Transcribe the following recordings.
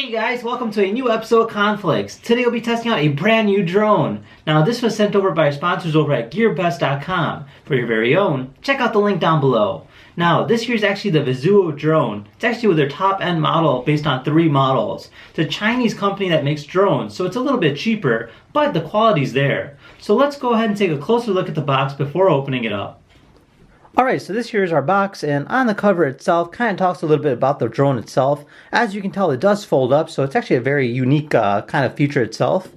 Hey guys, welcome to a new episode of Conflicts. Today we'll be testing out a brand new drone. Now this was sent over by our sponsors over at Gearbest.com. For your very own, check out the link down below. Now this here is actually the VISUO drone. It's actually with their top end model based on 3 models. It's a Chinese company that makes drones, so it's a little bit cheaper, but the quality's there. So let's go ahead and take a closer look at the box before opening it up. Alright, so this here is our box, and on the cover itself kind of talks a little bit about the drone itself. As you can tell, it does fold up, so it's actually a very unique kind of feature itself.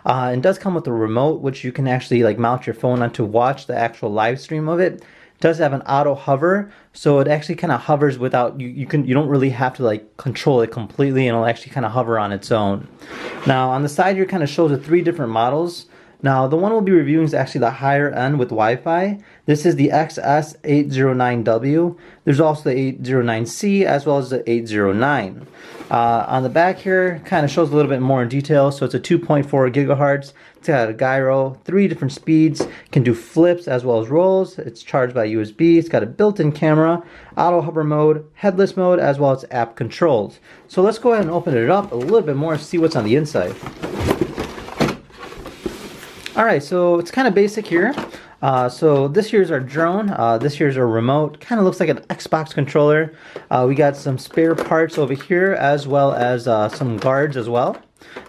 It does come with a remote, which you can actually mount your phone on to watch the actual live stream of it. It does have an auto hover, so it actually kind of hovers without, you don't really have to control it completely, and it'll actually kind of hover on its own. Now on the side here kind of shows the 3 different models. Now, the one we'll be reviewing is actually the higher end with Wi-Fi. This is the XS809W. There's also the 809C as well as the 809. On the back here, kind of shows a little bit more in detail. So it's a 2.4 gigahertz. It's got a gyro, 3 different speeds. Can do flips as well as rolls. It's charged by USB. It's got a built-in camera, auto hover mode, headless mode, as well as app controls. So let's go ahead and open it up a little bit more and see what's on the inside. Alright, so it's kind of basic here. So this here's our drone, this here's our remote. Kind of looks like an Xbox controller. We got some spare parts over here as well as some guards as well.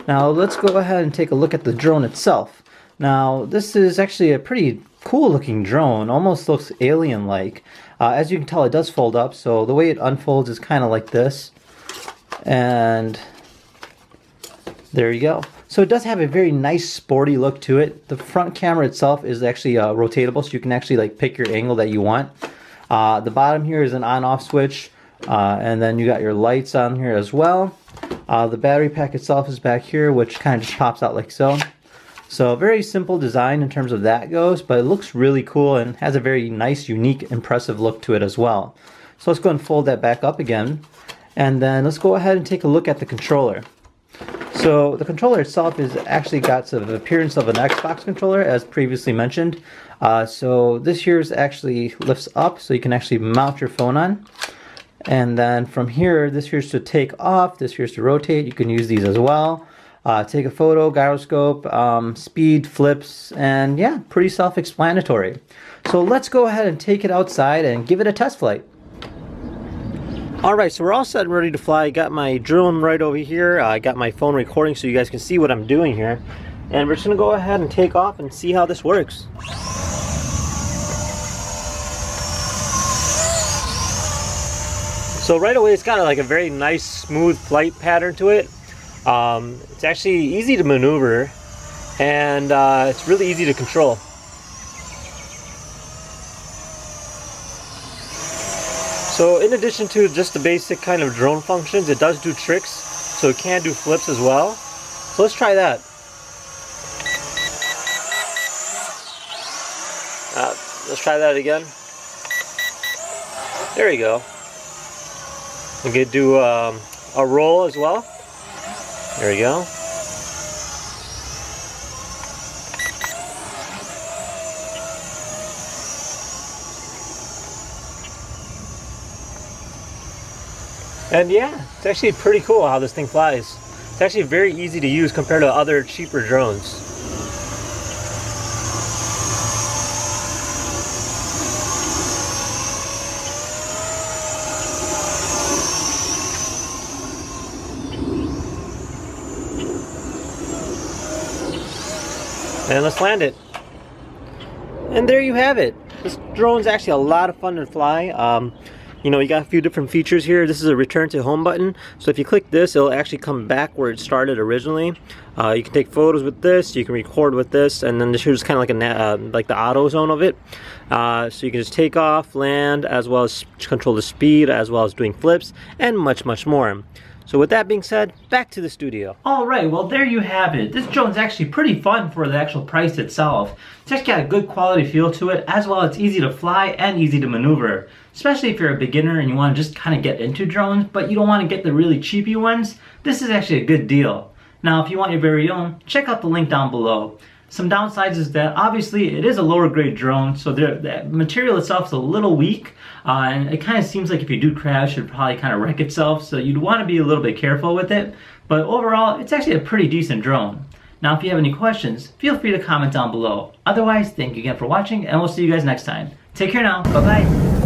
Now let's go ahead and take a look at the drone itself. Now this is actually a pretty cool looking drone, almost looks alien-like. As you can tell, it does fold up, so the way it unfolds is kind of like this. And there you go. So it does have a very nice sporty look to it. The front camera itself is actually rotatable, so you can actually pick your angle that you want. The bottom here is an on-off switch, and then you got your lights on here as well. The battery pack itself is back here, which kind of just pops out like so. So very simple design in terms of that goes, but it looks really cool and has a very nice, unique, impressive look to it as well. So let's go and fold that back up again, and then let's go ahead and take a look at the controller. So the controller itself is actually got sort of the appearance of an Xbox controller, as previously mentioned. So this here is actually lifts up, so you can actually mount your phone on. And then from here, this here's to take off, this here's to rotate. You can use these as well. Take a photo, gyroscope, speed, flips, and yeah, pretty self-explanatory. So let's go ahead and take it outside and give it a test flight. Alright, so we're all set and ready to fly. I got my drone right over here. I got my phone recording so you guys can see what I'm doing here. And we're just going to go ahead and take off and see how this works. So right away it's got a very nice smooth flight pattern to it. It's actually easy to maneuver, and it's really easy to control. So in addition to just the basic kind of drone functions, it does do tricks, so it can do flips as well. So let's try that. Let's try that again. There you go. We could do a roll as well. There we go. And yeah, it's actually pretty cool how this thing flies. It's actually very easy to use compared to other cheaper drones. And let's land it. And there you have it. This drone's actually a lot of fun to fly. You know, you got a few different features here. This is a return to home button. So if you click this, it'll actually come back where it started originally. You can take photos with this, you can record with this, and then this here's kind of like the auto zone of it. So you can just take off, land, as well as control the speed, as well as doing flips, and much, much more. So with that being said, back to the studio. Alright, well there you have it. This drone's actually pretty fun for the actual price itself. It's actually got a good quality feel to it, as well as it's easy to fly and easy to maneuver. Especially if you're a beginner and you want to just kind of get into drones, but you don't want to get the really cheapy ones, this is actually a good deal. Now if you want your very own, check out the link down below. Some downsides is that obviously it is a lower grade drone, so the material itself is a little weak, and it kind of seems like if you do crash, it would probably kind of wreck itself, so you'd want to be a little bit careful with it. But overall, it's actually a pretty decent drone. Now, if you have any questions, feel free to comment down below. Otherwise, thank you again for watching, and we'll see you guys next time. Take care now. Bye-bye.